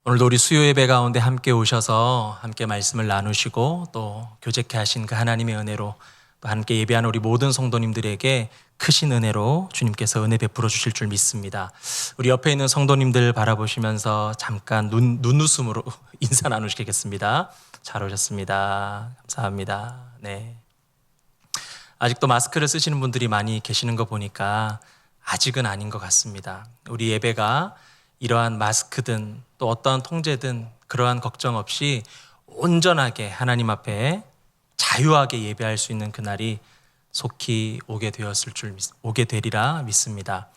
오늘도 우리 수요 예배 가운데 함께 오셔서 함께 말씀을 나누시고 또 교제케 하신 그 하나님의 은혜로 또 함께 예배하는 우리 모든 성도님들에게 크신 은혜로 주님께서 은혜 베풀어 주실 줄 믿습니다. 우리 옆에 있는 성도님들 바라보시면서 잠깐 눈웃음으로 인사 나누시겠습니다. 잘 오셨습니다. 감사합니다. 네. 아직도 마스크를 쓰시는 분들이 많이 계시는 거 보니까 아직은 아닌 것 같습니다. 우리 예배가 이러한 마스크든 또 어떠한 통제든 그러한 걱정 없이 온전하게 하나님 앞에 자유하게 예배할 수 있는 그날이 속히 오게 되리라 믿습니다.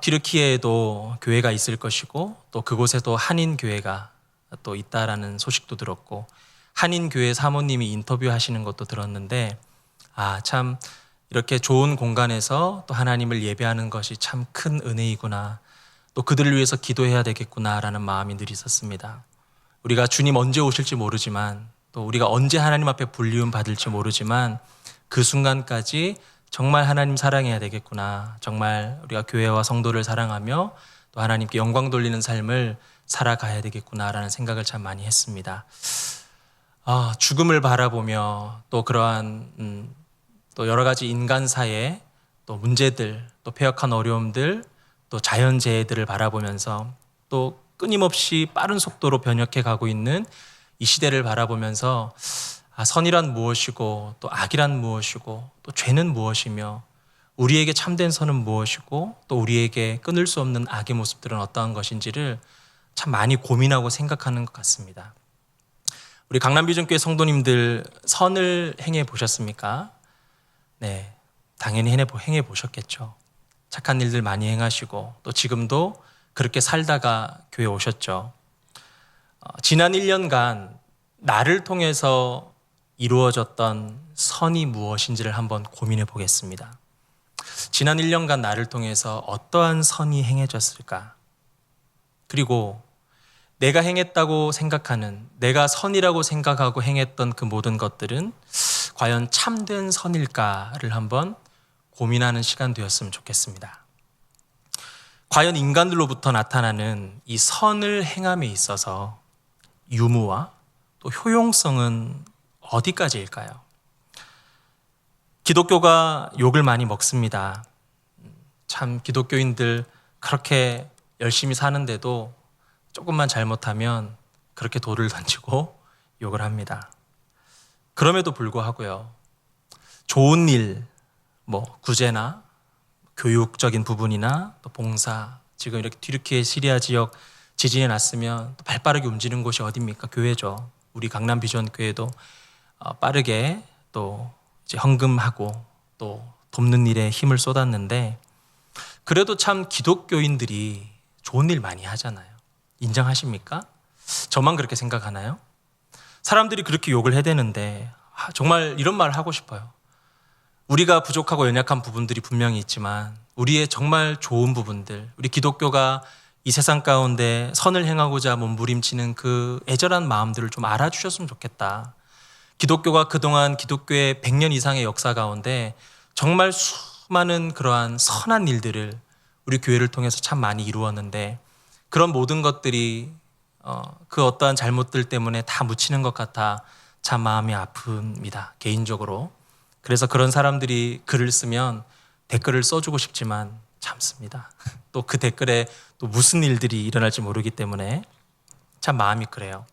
튀르키예에도 교회가 있을 것이고 또 그곳에도 한인 교회가 또 있다라는 소식도 들었고 한인 교회 사모님이 인터뷰하시는 것도 들었는데 참 이렇게 좋은 공간에서 또 하나님을 예배하는 것이 참 큰 은혜이구나. 또 그들을 위해서 기도해야 되겠구나라는 마음이 늘 있었습니다. 우리가 주님 언제 오실지 모르지만 또 우리가 언제 하나님 앞에 불리움 받을지 모르지만 그 순간까지 정말 하나님 사랑해야 되겠구나. 정말 우리가 교회와 성도를 사랑하며 또 하나님께 영광 돌리는 삶을 살아가야 되겠구나라는 생각을 참 많이 했습니다. 죽음을 바라보며 또 그러한 또 여러 가지 인간사의 또 문제들, 또 패역한 어려움들, 또 자연재해들을 바라보면서 또 끊임없이 빠른 속도로 변혁해 가고 있는 이 시대를 바라보면서 선이란 무엇이고 또 악이란 무엇이고 또 죄는 무엇이며 우리에게 참된 선은 무엇이고 또 우리에게 끊을 수 없는 악의 모습들은 어떠한 것인지를 참 많이 고민하고 생각하는 것 같습니다. 우리 강남비전교회 성도님들 선을 행해 보셨습니까? 네, 당연히 행해 보셨겠죠. 착한 일들 많이 행하시고 또 지금도 그렇게 살다가 교회 오셨죠. 지난 1년간 나를 통해서 이루어졌던 선이 무엇인지를 한번 고민해 보겠습니다. 지난 1년간 나를 통해서 어떠한 선이 행해졌을까? 그리고 내가 행했다고 생각하는, 내가 선이라고 생각하고 행했던 그 모든 것들은 과연 참된 선일까를 한번 고민하는 시간 되었으면 좋겠습니다. 과연 인간들로부터 나타나는 이 선을 행함에 있어서 유무와 또 효용성은 어디까지일까요? 기독교가 욕을 많이 먹습니다. 참 기독교인들 그렇게 열심히 사는데도 조금만 잘못하면 그렇게 돌을 던지고 욕을 합니다. 그럼에도 불구하고요, 좋은 일, 구제나 교육적인 부분이나 또 봉사, 지금 이렇게 튀르키예 시리아 지역 지진이 났으면 또 발빠르게 움직이는 곳이 어디입니까? 교회죠. 우리 강남 비전 교회도 빠르게 또 이제 헌금하고 또 돕는 일에 힘을 쏟았는데 그래도 참 기독교인들이 좋은 일 많이 하잖아요. 인정하십니까? 저만 그렇게 생각하나요? 사람들이 그렇게 욕을 해대는데 정말 이런 말을 하고 싶어요. 우리가 부족하고 연약한 부분들이 분명히 있지만 우리의 정말 좋은 부분들, 우리 기독교가 이 세상 가운데 선을 행하고자 몸부림치는 그 애절한 마음들을 좀 알아주셨으면 좋겠다. 기독교가 그동안 기독교의 100년 이상의 역사 가운데 정말 수많은 그러한 선한 일들을 우리 교회를 통해서 참 많이 이루었는데 그런 모든 것들이 그 어떠한 잘못들 때문에 다 묻히는 것 같아 참 마음이 아픕니다. 개인적으로. 그래서 그런 사람들이 글을 쓰면 댓글을 써주고 싶지만 참습니다. 또 그 댓글에 또 무슨 일들이 일어날지 모르기 때문에 참 마음이 그래요.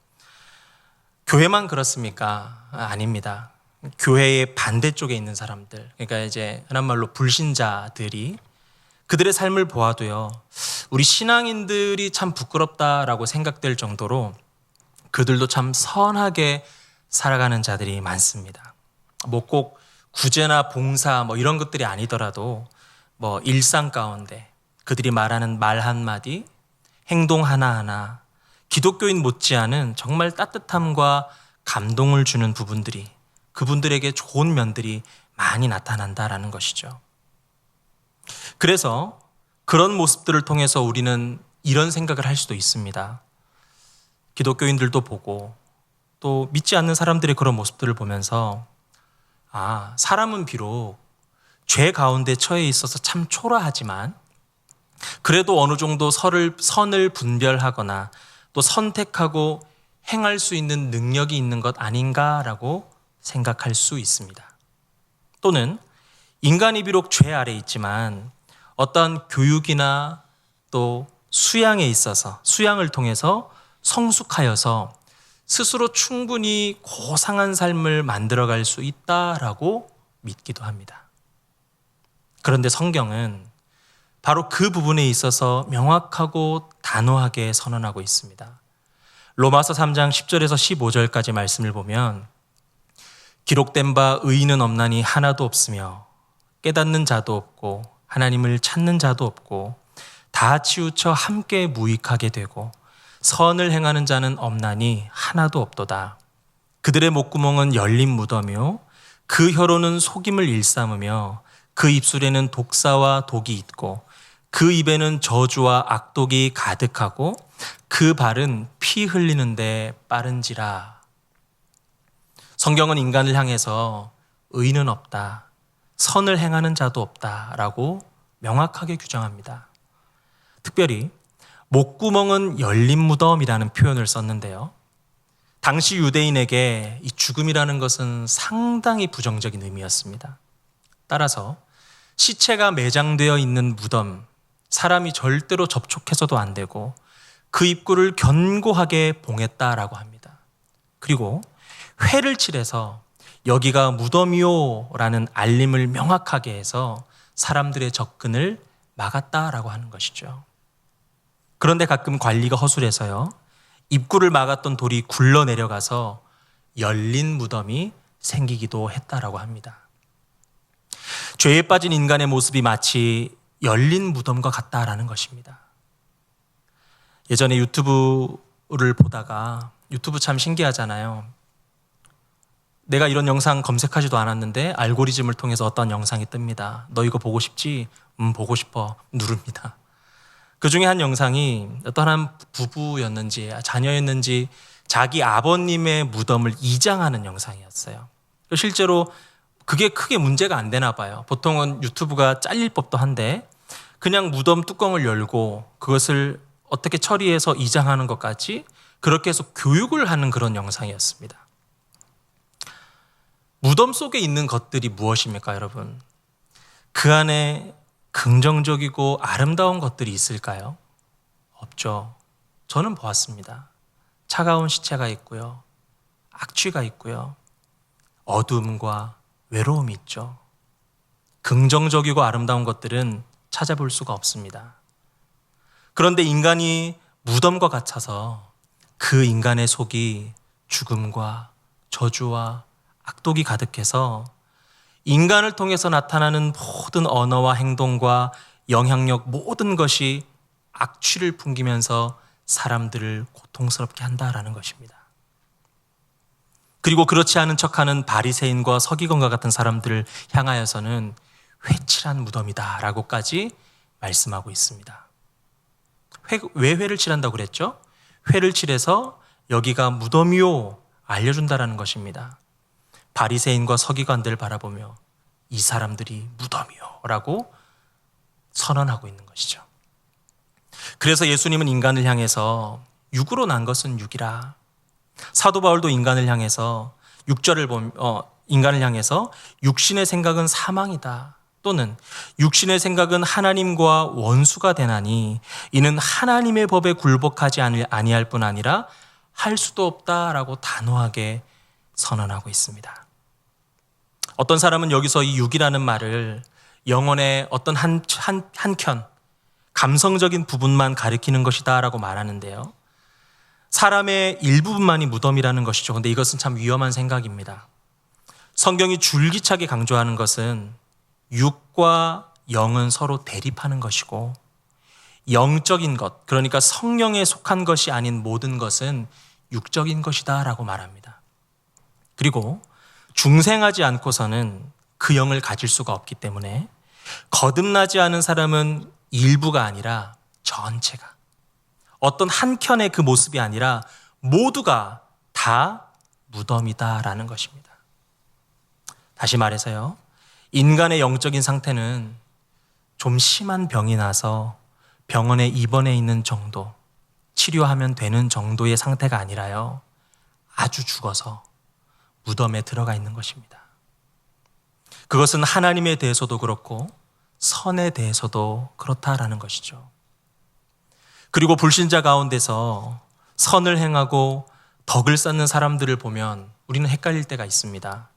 교회만 그렇습니까? 아닙니다. 교회의 반대쪽에 있는 사람들, 그러니까 이제 흔한 말로 불신자들이 그들의 삶을 보아도요, 우리 신앙인들이 참 부끄럽다라고 생각될 정도로 그들도 참 선하게 살아가는 자들이 많습니다. 꼭 구제나 봉사 이런 것들이 아니더라도 일상 가운데 그들이 말하는 말 한마디, 행동 하나하나 기독교인 못지않은 정말 따뜻함과 감동을 주는 부분들이 그분들에게 좋은 면들이 많이 나타난다라는 것이죠. 그래서 그런 모습들을 통해서 우리는 이런 생각을 할 수도 있습니다. 기독교인들도 보고 또 믿지 않는 사람들의 그런 모습들을 보면서 사람은 비록 죄 가운데 처해 있어서 참 초라하지만 그래도 어느 정도 선을 분별하거나 또 선택하고 행할 수 있는 능력이 있는 것 아닌가라고 생각할 수 있습니다. 또는 인간이 비록 죄 아래 있지만 어떤 교육이나 또 수양에 있어서 수양을 통해서 성숙하여서 스스로 충분히 고상한 삶을 만들어갈 수 있다라고 믿기도 합니다. 그런데 성경은 바로 그 부분에 있어서 명확하고 단호하게 선언하고 있습니다. 로마서 3장 10절에서 15절까지 말씀을 보면 기록된 바 의인은 없나니 하나도 없으며 깨닫는 자도 없고 하나님을 찾는 자도 없고 다 치우쳐 함께 무익하게 되고 선을 행하는 자는 없나니 하나도 없도다. 그들의 목구멍은 열린 무덤이요 그 혀로는 속임을 일삼으며 그 입술에는 독사와 독이 있고 그 입에는 저주와 악독이 가득하고 그 발은 피 흘리는데 빠른지라. 성경은 인간을 향해서 의인은 없다, 선을 행하는 자도 없다라고 명확하게 규정합니다. 특별히 목구멍은 열린 무덤이라는 표현을 썼는데요. 당시 유대인에게 이 죽음이라는 것은 상당히 부정적인 의미였습니다. 따라서 시체가 매장되어 있는 무덤, 사람이 절대로 접촉해서도 안 되고 그 입구를 견고하게 봉했다라고 합니다. 그리고 회를 칠해서 여기가 무덤이요라는 알림을 명확하게 해서 사람들의 접근을 막았다라고 하는 것이죠. 그런데 가끔 관리가 허술해서요, 입구를 막았던 돌이 굴러 내려가서 열린 무덤이 생기기도 했다라고 합니다. 죄에 빠진 인간의 모습이 마치 열린 무덤과 같다라는 것입니다. 예전에 유튜브를 보다가, 유튜브 참 신기하잖아요. 내가 이런 영상 검색하지도 않았는데 알고리즘을 통해서 어떤 영상이 뜹니다. 너 이거 보고 싶지? 보고 싶어. 누릅니다. 그 중에 한 영상이 어떤 한 부부였는지 자녀였는지 자기 아버님의 무덤을 이장하는 영상이었어요. 실제로 그게 크게 문제가 안 되나 봐요. 보통은 유튜브가 잘릴 법도 한데 그냥 무덤 뚜껑을 열고 그것을 어떻게 처리해서 이장하는 것까지 그렇게 해서 교육을 하는 그런 영상이었습니다. 무덤 속에 있는 것들이 무엇입니까, 여러분? 그 안에 긍정적이고 아름다운 것들이 있을까요? 없죠. 저는 보았습니다. 차가운 시체가 있고요. 악취가 있고요. 어둠과 외로움이 있죠. 긍정적이고 아름다운 것들은 찾아볼 수가 없습니다. 그런데 인간이 무덤과 같아서 그 인간의 속이 죽음과 저주와 악독이 가득해서 인간을 통해서 나타나는 모든 언어와 행동과 영향력 모든 것이 악취를 풍기면서 사람들을 고통스럽게 한다라는 것입니다. 그리고 그렇지 않은 척하는 바리새인과 서기관과 같은 사람들을 향하여서는 회칠한 무덤이다라고까지 말씀하고 있습니다. 왜 회를 칠한다고 그랬죠? 회를 칠해서 여기가 무덤이요 알려준다라는 것입니다. 바리새인과 서기관들을 바라보며 이 사람들이 무덤이요 라고 선언하고 있는 것이죠. 그래서 예수님은 인간을 향해서 육으로 난 것은 육이라. 사도 바울도 인간을 향해서 6절을 보면 인간을 향해서 육신의 생각은 사망이다. 또는 육신의 생각은 하나님과 원수가 되나니 이는 하나님의 법에 굴복하지 아니할 뿐 아니라 할 수도 없다라고 단호하게 선언하고 있습니다. 어떤 사람은 여기서 이 육이라는 말을 영혼의 어떤 한켠 감성적인 부분만 가리키는 것이다라고 말하는데요. 사람의 일부분만이 무덤이라는 것이죠. 그런데 이것은 참 위험한 생각입니다. 성경이 줄기차게 강조하는 것은 육과 영은 서로 대립하는 것이고 영적인 것, 그러니까 성령에 속한 것이 아닌 모든 것은 육적인 것이다 라고 말합니다. 그리고 중생하지 않고서는 그 영을 가질 수가 없기 때문에 거듭나지 않은 사람은 일부가 아니라 전체가, 어떤 한켠의 그 모습이 아니라 모두가 다 무덤이다라는 것입니다. 다시 말해서요, 인간의 영적인 상태는 좀 심한 병이 나서 병원에 입원해 있는 정도, 치료하면 되는 정도의 상태가 아니라요, 아주 죽어서 무덤에 들어가 있는 것입니다. 그것은 하나님에 대해서도 그렇고 선에 대해서도 그렇다라는 것이죠. 그리고 불신자 가운데서 선을 행하고 덕을 쌓는 사람들을 보면 우리는 헷갈릴 때가 있습니다.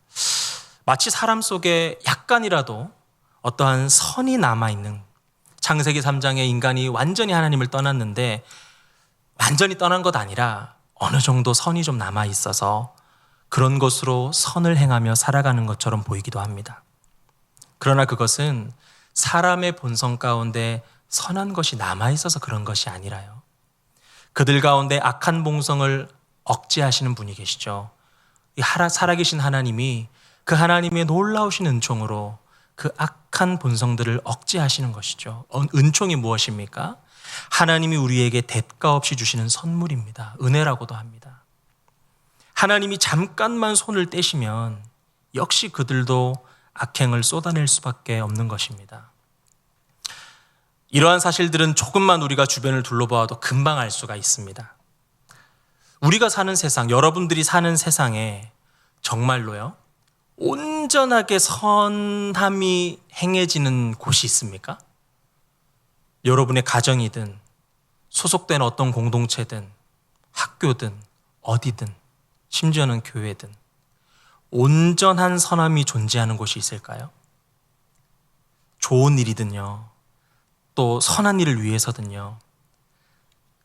마치 사람 속에 약간이라도 어떠한 선이 남아있는, 창세기 3장에 인간이 완전히 하나님을 떠났는데 완전히 떠난 것 아니라 어느 정도 선이 좀 남아있어서 그런 것으로 선을 행하며 살아가는 것처럼 보이기도 합니다. 그러나 그것은 사람의 본성 가운데 선한 것이 남아있어서 그런 것이 아니라요, 그들 가운데 악한 본성을 억제하시는 분이 계시죠. 이 살아계신 하나님이 그 하나님의 놀라우신 은총으로 그 악한 본성들을 억제하시는 것이죠. 은총이 무엇입니까? 하나님이 우리에게 대가 없이 주시는 선물입니다. 은혜라고도 합니다. 하나님이 잠깐만 손을 떼시면 역시 그들도 악행을 쏟아낼 수밖에 없는 것입니다. 이러한 사실들은 조금만 우리가 주변을 둘러보아도 금방 알 수가 있습니다. 우리가 사는 세상, 여러분들이 사는 세상에 정말로요, 온전하게 선함이 행해지는 곳이 있습니까? 여러분의 가정이든 소속된 어떤 공동체든 학교든 어디든 심지어는 교회든 온전한 선함이 존재하는 곳이 있을까요? 좋은 일이든요, 또 선한 일을 위해서든요,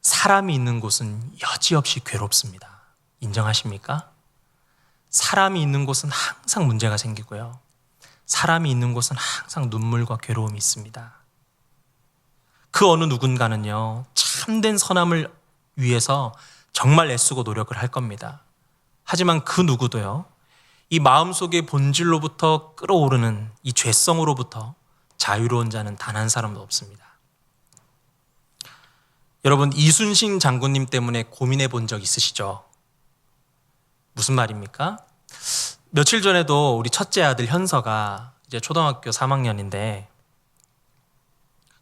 사람이 있는 곳은 여지없이 괴롭습니다. 인정하십니까? 사람이 있는 곳은 항상 문제가 생기고요, 사람이 있는 곳은 항상 눈물과 괴로움이 있습니다. 그 어느 누군가는요, 참된 선함을 위해서 정말 애쓰고 노력을 할 겁니다. 하지만 그 누구도요, 이 마음속의 본질로부터 끓어오르는 이 죄성으로부터 자유로운 자는 단 한 사람도 없습니다. 여러분, 이순신 장군님 때문에 고민해 본 적 있으시죠? 무슨 말입니까? 며칠 전에도 우리 첫째 아들 현서가 이제 초등학교 3학년인데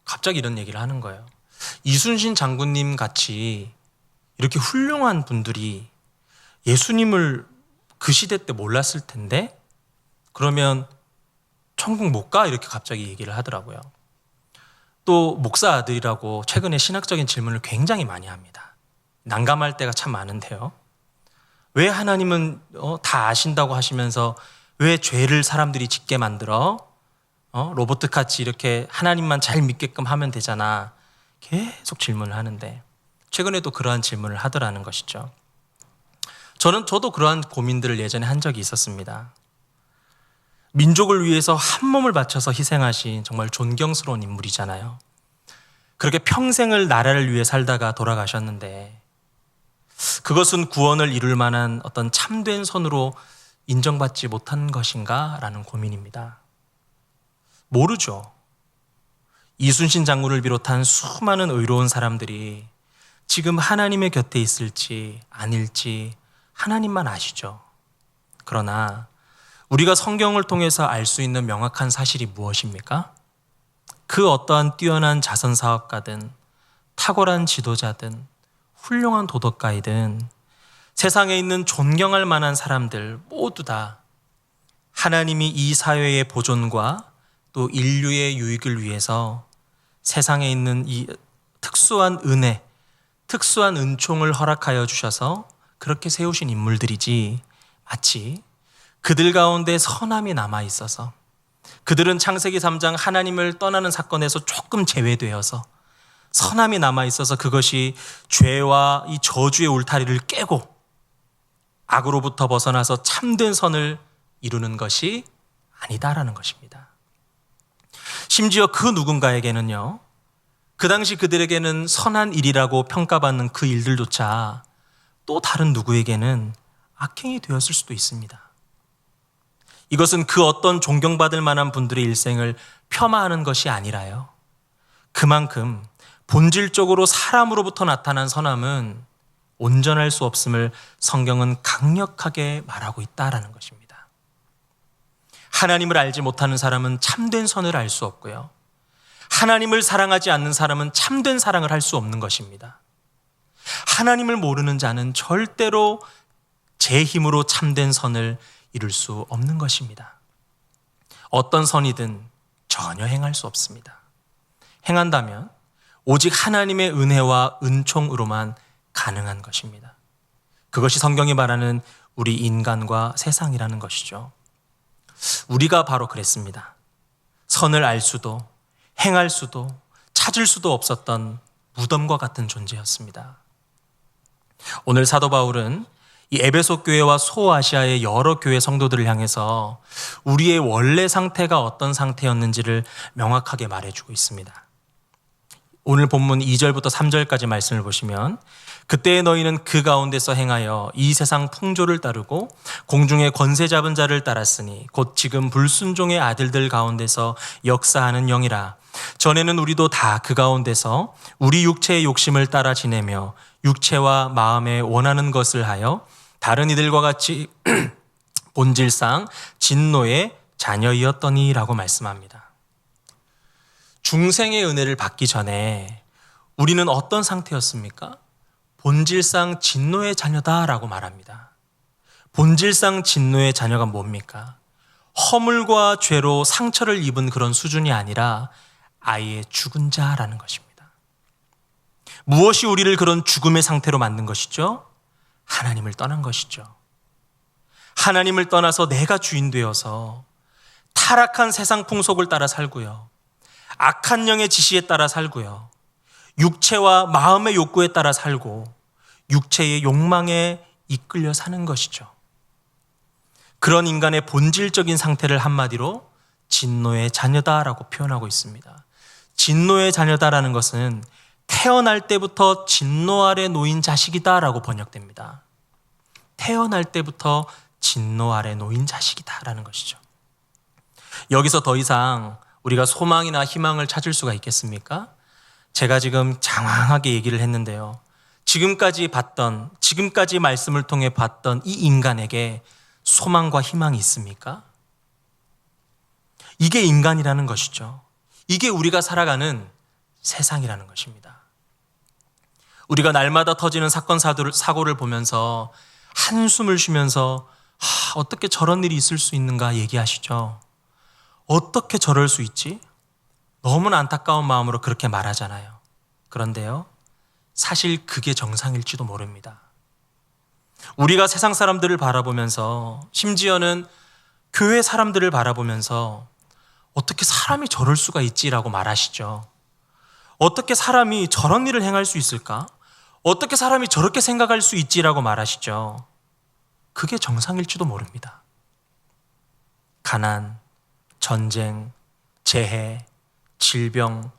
갑자기 이런 얘기를 하는 거예요. 이순신 장군님 같이 이렇게 훌륭한 분들이 예수님을 그 시대 때 몰랐을 텐데 그러면 천국 못 가? 이렇게 갑자기 얘기를 하더라고요. 또 목사 아들이라고 최근에 신학적인 질문을 굉장히 많이 합니다. 난감할 때가 참 많은데요, 왜 하나님은 다 아신다고 하시면서 왜 죄를 사람들이 짓게 만들어? 로봇같이 이렇게 하나님만 잘 믿게끔 하면 되잖아. 계속 질문을 하는데 최근에도 그러한 질문을 하더라는 것이죠. 저도 그러한 고민들을 예전에 한 적이 있었습니다. 민족을 위해서 한 몸을 바쳐서 희생하신 정말 존경스러운 인물이잖아요. 그렇게 평생을 나라를 위해 살다가 돌아가셨는데 그것은 구원을 이룰 만한 어떤 참된 선으로 인정받지 못한 것인가? 라는 고민입니다. 모르죠. 이순신 장군을 비롯한 수많은 의로운 사람들이 지금 하나님의 곁에 있을지 아닐지 하나님만 아시죠. 그러나 우리가 성경을 통해서 알 수 있는 명확한 사실이 무엇입니까? 그 어떠한 뛰어난 자선사업가든 탁월한 지도자든 훌륭한 도덕가이든 세상에 있는 존경할 만한 사람들 모두 다 하나님이 이 사회의 보존과 또 인류의 유익을 위해서 세상에 있는 이 특수한 은혜, 특수한 은총을 허락하여 주셔서 그렇게 세우신 인물들이지, 마치 그들 가운데 선함이 남아 있어서 그들은 창세기 3장 하나님을 떠나는 사건에서 조금 제외되어서 선함이 남아 있어서 그것이 죄와 이 저주의 울타리를 깨고 악으로부터 벗어나서 참된 선을 이루는 것이 아니다라는 것입니다. 심지어 그 누군가에게는요, 그 당시 그들에게는 선한 일이라고 평가받는 그 일들조차 또 다른 누구에게는 악행이 되었을 수도 있습니다. 이것은 그 어떤 존경받을 만한 분들의 일생을 폄하하는 것이 아니라요, 그만큼 본질적으로 사람으로부터 나타난 선함은 온전할 수 없음을 성경은 강력하게 말하고 있다라는 것입니다. 하나님을 알지 못하는 사람은 참된 선을 알 수 없고요, 하나님을 사랑하지 않는 사람은 참된 사랑을 할 수 없는 것입니다. 하나님을 모르는 자는 절대로 제 힘으로 참된 선을 이룰 수 없는 것입니다. 어떤 선이든 전혀 행할 수 없습니다. 행한다면 오직 하나님의 은혜와 은총으로만 가능한 것입니다. 그것이 성경이 말하는 우리 인간과 세상이라는 것이죠. 우리가 바로 그랬습니다. 선을 알 수도 행할 수도 찾을 수도 없었던 무덤과 같은 존재였습니다. 오늘 사도 바울은 이 에베소 교회와 소아시아의 여러 교회 성도들을 향해서 우리의 원래 상태가 어떤 상태였는지를 명확하게 말해주고 있습니다. 오늘 본문 2절부터 3절까지 말씀을 보시면 그때의 너희는 그 가운데서 행하여 이 세상 풍조를 따르고 공중의 권세 잡은 자를 따랐으니 곧 지금 불순종의 아들들 가운데서 역사하는 영이라. 전에는 우리도 다 그 가운데서 우리 육체의 욕심을 따라 지내며 육체와 마음에 원하는 것을 하여 다른 이들과 같이 본질상 진노의 자녀이었더니라고 말씀합니다. 중생의 은혜를 받기 전에 우리는 어떤 상태였습니까? 본질상 진노의 자녀다라고 말합니다. 본질상 진노의 자녀가 뭡니까? 허물과 죄로 상처를 입은 그런 수준이 아니라 아예 죽은 자라는 것입니다. 무엇이 우리를 그런 죽음의 상태로 만든 것이죠? 하나님을 떠난 것이죠. 하나님을 떠나서 내가 주인 되어서 타락한 세상 풍속을 따라 살고요. 악한 영의 지시에 따라 살고요. 육체와 마음의 욕구에 따라 살고 육체의 욕망에 이끌려 사는 것이죠. 그런 인간의 본질적인 상태를 한마디로 진노의 자녀다라고 표현하고 있습니다. 진노의 자녀다라는 것은 태어날 때부터 진노 아래 놓인 자식이다라고 번역됩니다. 태어날 때부터 진노 아래 놓인 자식이다라는 것이죠. 여기서 더 이상 우리가 소망이나 희망을 찾을 수가 있겠습니까? 제가 지금 장황하게 얘기를 했는데요. 지금까지 말씀을 통해 봤던 이 인간에게 소망과 희망이 있습니까? 이게 인간이라는 것이죠. 이게 우리가 살아가는 세상이라는 것입니다. 우리가 날마다 터지는 사건 사고를 보면서 한숨을 쉬면서 어떻게 저런 일이 있을 수 있는가 얘기하시죠. 어떻게 저럴 수 있지? 너무나 안타까운 마음으로 그렇게 말하잖아요. 그런데요, 사실 그게 정상일지도 모릅니다. 우리가 세상 사람들을 바라보면서, 심지어는 교회 사람들을 바라보면서 어떻게 사람이 저럴 수가 있지라고 말하시죠. 어떻게 사람이 저런 일을 행할 수 있을까? 어떻게 사람이 저렇게 생각할 수 있지라고 말하시죠. 그게 정상일지도 모릅니다. 가난, 전쟁, 재해, 질병,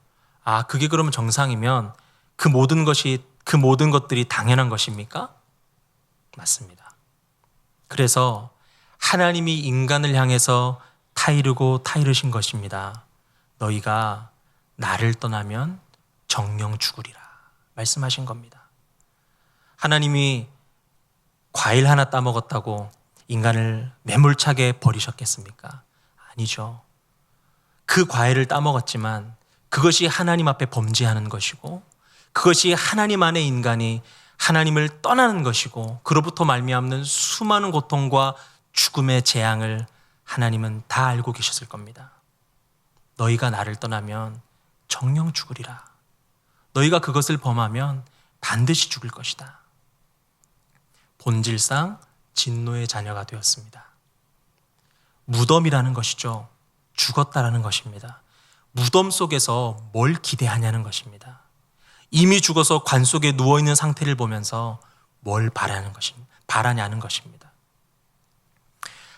그게 그러면 정상이면 그 모든 것들이 당연한 것입니까? 맞습니다. 그래서 하나님이 인간을 향해서 타이르고 타이르신 것입니다. 너희가 나를 떠나면 정령 죽으리라 말씀하신 겁니다. 하나님이 과일 하나 따먹었다고 인간을 매몰차게 버리셨겠습니까? 아니죠. 그 과일을 따먹었지만 그것이 하나님 앞에 범죄하는 것이고, 그것이 하나님 안에 인간이 하나님을 떠나는 것이고, 그로부터 말미암는 수많은 고통과 죽음의 재앙을 하나님은 다 알고 계셨을 겁니다. 너희가 나를 떠나면 정령 죽으리라. 너희가 그것을 범하면 반드시 죽을 것이다. 본질상 진노의 자녀가 되었습니다. 무덤이라는 것이죠. 죽었다라는 것입니다. 무덤 속에서 뭘 기대하냐는 것입니다. 이미 죽어서 관 속에 누워있는 상태를 보면서 뭘 바라냐는 것입니다.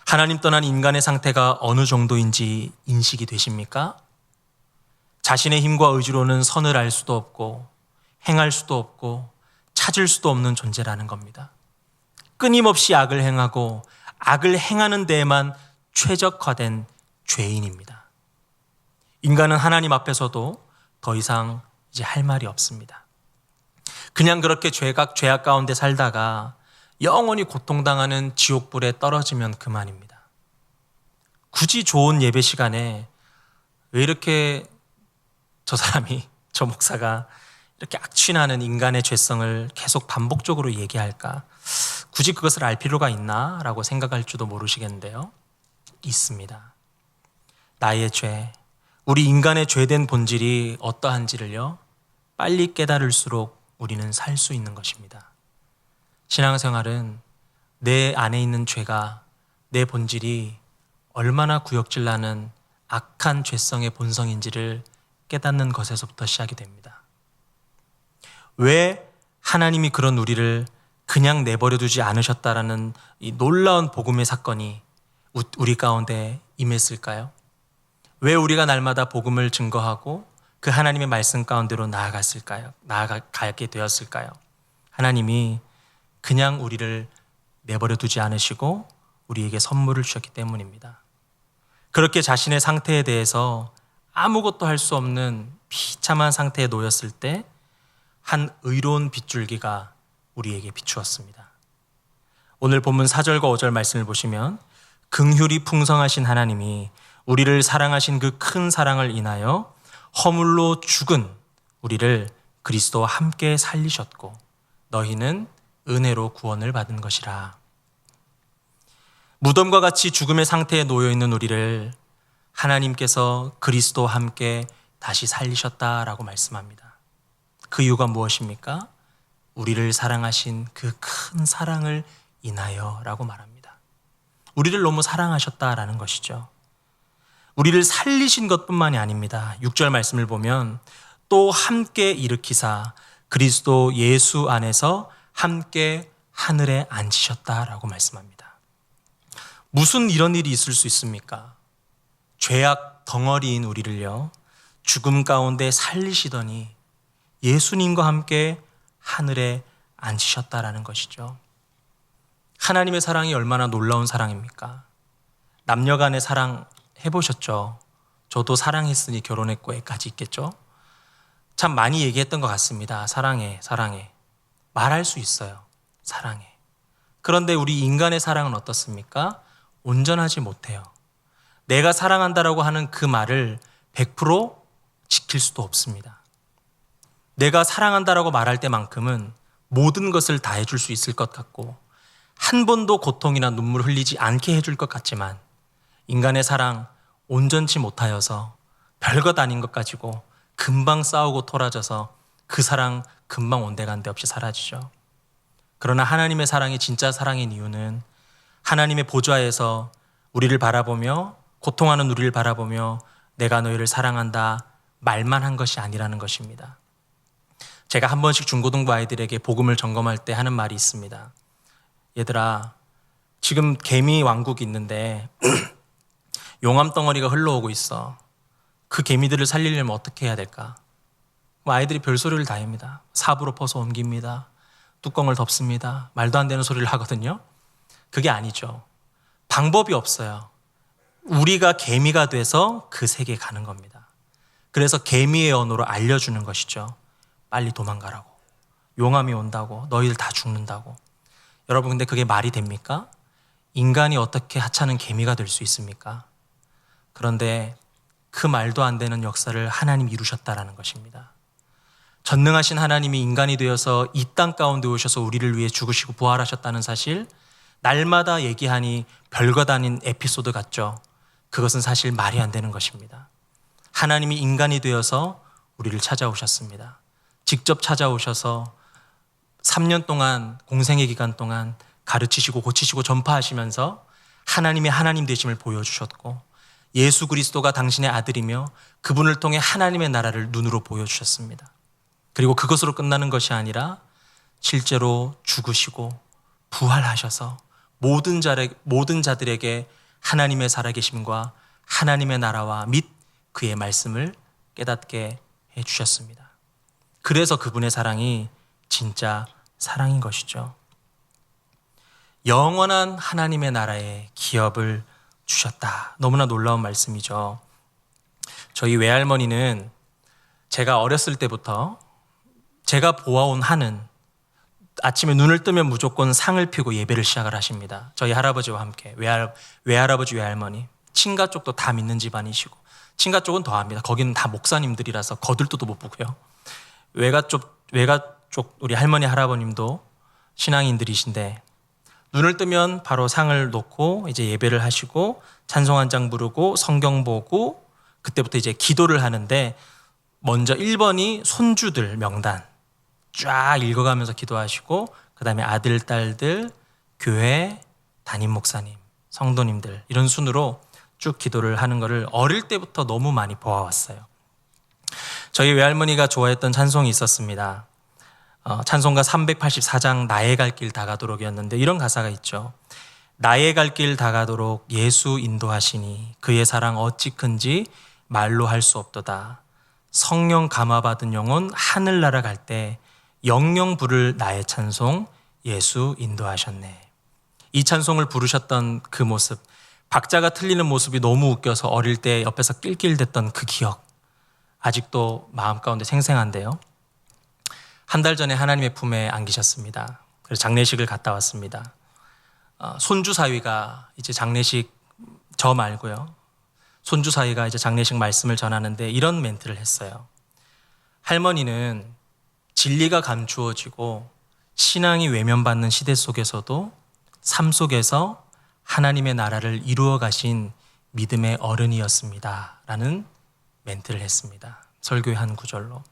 하나님 떠난 인간의 상태가 어느 정도인지 인식이 되십니까? 자신의 힘과 의지로는 선을 알 수도 없고 행할 수도 없고 찾을 수도 없는 존재라는 겁니다. 끊임없이 악을 행하고 악을 행하는 데에만 최적화된 죄인입니다. 인간은 하나님 앞에서도 더 이상 이제 할 말이 없습니다. 그냥 그렇게 죄악 가운데 살다가 영원히 고통당하는 지옥불에 떨어지면 그만입니다. 굳이 좋은 예배 시간에 왜 이렇게 저 목사가 이렇게 악취나는 인간의 죄성을 계속 반복적으로 얘기할까? 굳이 그것을 알 필요가 있나? 라고 생각할 줄도 모르시겠는데요. 있습니다. 나의 죄, 우리 인간의 죄된 본질이 어떠한지를요, 빨리 깨달을수록 우리는 살 수 있는 것입니다. 신앙생활은 내 안에 있는 죄가, 내 본질이 얼마나 구역질나는 악한 죄성의 본성인지를 깨닫는 것에서부터 시작이 됩니다. 왜 하나님이 그런 우리를 그냥 내버려 두지 않으셨다라는 이 놀라운 복음의 사건이 우리 가운데 임했을까요? 왜 우리가 날마다 복음을 증거하고 그 하나님의 말씀 가운데로 나아가게 되었을까요? 하나님이 그냥 우리를 내버려 두지 않으시고 우리에게 선물을 주셨기 때문입니다. 그렇게 자신의 상태에 대해서 아무것도 할 수 없는 비참한 상태에 놓였을 때 한 의로운 빗줄기가 우리에게 비추었습니다. 오늘 본문 4절과 5절 말씀을 보시면 긍휼이 풍성하신 하나님이 우리를 사랑하신 그 큰 사랑을 인하여 허물로 죽은 우리를 그리스도와 함께 살리셨고 너희는 은혜로 구원을 받은 것이라. 무덤과 같이 죽음의 상태에 놓여있는 우리를 하나님께서 그리스도와 함께 다시 살리셨다라고 말씀합니다. 그 이유가 무엇입니까? 우리를 사랑하신 그 큰 사랑을 인하여 라고 말합니다. 우리를 너무 사랑하셨다라는 것이죠. 우리를 살리신 것뿐만이 아닙니다. 6절 말씀을 보면 또 함께 일으키사 그리스도 예수 안에서 함께 하늘에 앉히셨다라고 말씀합니다. 무슨 이런 일이 있을 수 있습니까? 죄악 덩어리인 우리를요, 죽음 가운데 살리시더니 예수님과 함께 하늘에 앉히셨다라는 것이죠. 하나님의 사랑이 얼마나 놀라운 사랑입니까? 남녀 간의 사랑 해보셨죠? 저도 사랑했으니 결혼했고까지 있겠죠? 참 많이 얘기했던 것 같습니다. 사랑해, 사랑해. 말할 수 있어요. 사랑해. 그런데 우리 인간의 사랑은 어떻습니까? 온전하지 못해요. 내가 사랑한다라고 하는 그 말을 100% 지킬 수도 없습니다. 내가 사랑한다라고 말할 때만큼은 모든 것을 다 해줄 수 있을 것 같고 한 번도 고통이나 눈물 흘리지 않게 해줄 것 같지만 인간의 사랑 온전치 못하여서 별것 아닌 것 가지고 금방 싸우고 토라져서 그 사랑 금방 온데간데 없이 사라지죠. 그러나 하나님의 사랑이 진짜 사랑인 이유는 하나님의 보좌에서 우리를 바라보며 고통하는 우리를 바라보며 내가 너희를 사랑한다 말만 한 것이 아니라는 것입니다. 제가 한 번씩 중고등부 아이들에게 복음을 점검할 때 하는 말이 있습니다. 얘들아, 지금 개미 왕국이 있는데 용암 덩어리가 흘러오고 있어. 그 개미들을 살리려면 어떻게 해야 될까? 아이들이 별소리를 다 합니다. 삽으로 퍼서 옮깁니다. 뚜껑을 덮습니다. 말도 안 되는 소리를 하거든요. 그게 아니죠. 방법이 없어요. 우리가 개미가 돼서 그 세계에 가는 겁니다. 그래서 개미의 언어로 알려주는 것이죠. 빨리 도망가라고. 용암이 온다고. 너희들 다 죽는다고. 여러분, 근데 그게 말이 됩니까? 인간이 어떻게 하찮은 개미가 될 수 있습니까? 그런데 그 말도 안 되는 역사를 하나님이 이루셨다라는 것입니다. 전능하신 하나님이 인간이 되어서 이 땅 가운데 오셔서 우리를 위해 죽으시고 부활하셨다는 사실, 날마다 얘기하니 별것 아닌 에피소드 같죠. 그것은 사실 말이 안 되는 것입니다. 하나님이 인간이 되어서 우리를 찾아오셨습니다. 직접 찾아오셔서 3년 동안 공생의 기간 동안 가르치시고 고치시고 전파하시면서 하나님의 하나님 되심을 보여주셨고 예수 그리스도가 당신의 아들이며 그분을 통해 하나님의 나라를 눈으로 보여주셨습니다. 그리고 그것으로 끝나는 것이 아니라 실제로 죽으시고 부활하셔서 모든 자들에게 하나님의 살아계심과 하나님의 나라와 및 그의 말씀을 깨닫게 해주셨습니다. 그래서 그분의 사랑이 진짜 사랑인 것이죠. 영원한 하나님의 나라에 기업을 주셨다. 너무나 놀라운 말씀이죠. 저희 외할머니는 제가 어렸을 때부터 제가 보아온 한은 아침에 눈을 뜨면 무조건 상을 피고 예배를 시작을 하십니다. 저희 할아버지와 함께 외할아버지 외할머니 친가 쪽도 다 믿는 집안이시고 친가 쪽은 더합니다. 거기는 다 목사님들이라서 거들떠도 못 보고요. 외가 쪽 우리 할머니 할아버님도 신앙인들이신데 눈을 뜨면 바로 상을 놓고 이제 예배를 하시고 찬송 한 장 부르고 성경 보고 그때부터 이제 기도를 하는데 먼저 1번이 손주들 명단 쫙 읽어가면서 기도하시고 그다음에 아들, 딸들, 교회, 담임 목사님, 성도님들 이런 순으로 쭉 기도를 하는 것을 어릴 때부터 너무 많이 보아왔어요. 저희 외할머니가 좋아했던 찬송이 있었습니다. 찬송가 384장 나의 갈 길 다가도록이었는데 이런 가사가 있죠. 나의 갈 길 다가도록 예수 인도하시니 그의 사랑 어찌 큰지 말로 할 수 없도다. 성령 감화받은 영혼 하늘나라 갈 때 영영 부를 나의 찬송 예수 인도하셨네. 이 찬송을 부르셨던 그 모습, 박자가 틀리는 모습이 너무 웃겨서 어릴 때 옆에서 낄낄댔던 그 기억 아직도 마음 가운데 생생한데요. 한 달 전에 하나님의 품에 안기셨습니다. 그래서 장례식을 갔다 왔습니다. 손주 사위가 이제 장례식 저 말고요. 손주 사위가 이제 장례식 말씀을 전하는데 이런 멘트를 했어요. 할머니는 진리가 감추어지고 신앙이 외면받는 시대 속에서도 삶 속에서 하나님의 나라를 이루어 가신 믿음의 어른이었습니다. 라는 멘트를 했습니다. 설교의 한 구절로.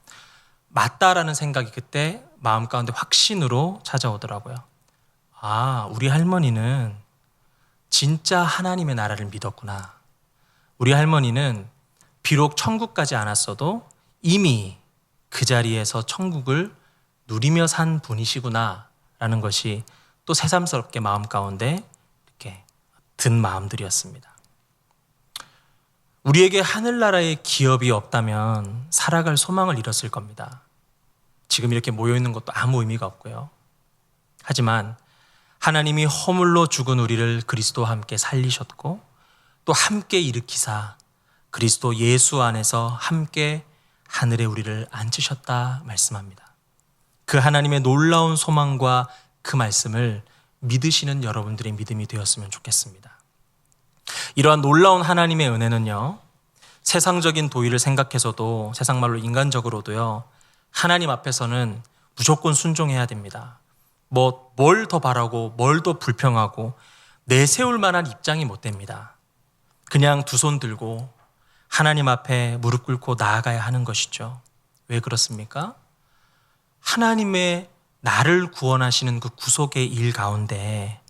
맞다라는 생각이 그때 마음 가운데 확신으로 찾아오더라고요. 아, 우리 할머니는 진짜 하나님의 나라를 믿었구나. 우리 할머니는 비록 천국 가지 않았어도 이미 그 자리에서 천국을 누리며 산 분이시구나 라는 것이 또 새삼스럽게 마음 가운데 이렇게 든 마음들이었습니다. 우리에게 하늘나라의 기업이 없다면 살아갈 소망을 잃었을 겁니다. 지금 이렇게 모여있는 것도 아무 의미가 없고요. 하지만 하나님이 허물로 죽은 우리를 그리스도와 함께 살리셨고 또 함께 일으키사 그리스도 예수 안에서 함께 하늘에 우리를 앉히셨다 말씀합니다. 그 하나님의 놀라운 소망과 그 말씀을 믿으시는 여러분들의 믿음이 되었으면 좋겠습니다. 이러한 놀라운 하나님의 은혜는요, 세상적인 도의를 생각해서도 세상 말로 인간적으로도요, 하나님 앞에서는 무조건 순종해야 됩니다. 뭘 더 바라고 뭘 더 불평하고 내세울 만한 입장이 못 됩니다. 그냥 두 손 들고 하나님 앞에 무릎 꿇고 나아가야 하는 것이죠. 왜 그렇습니까? 하나님의 나를 구원하시는 그 구속의 일 가운데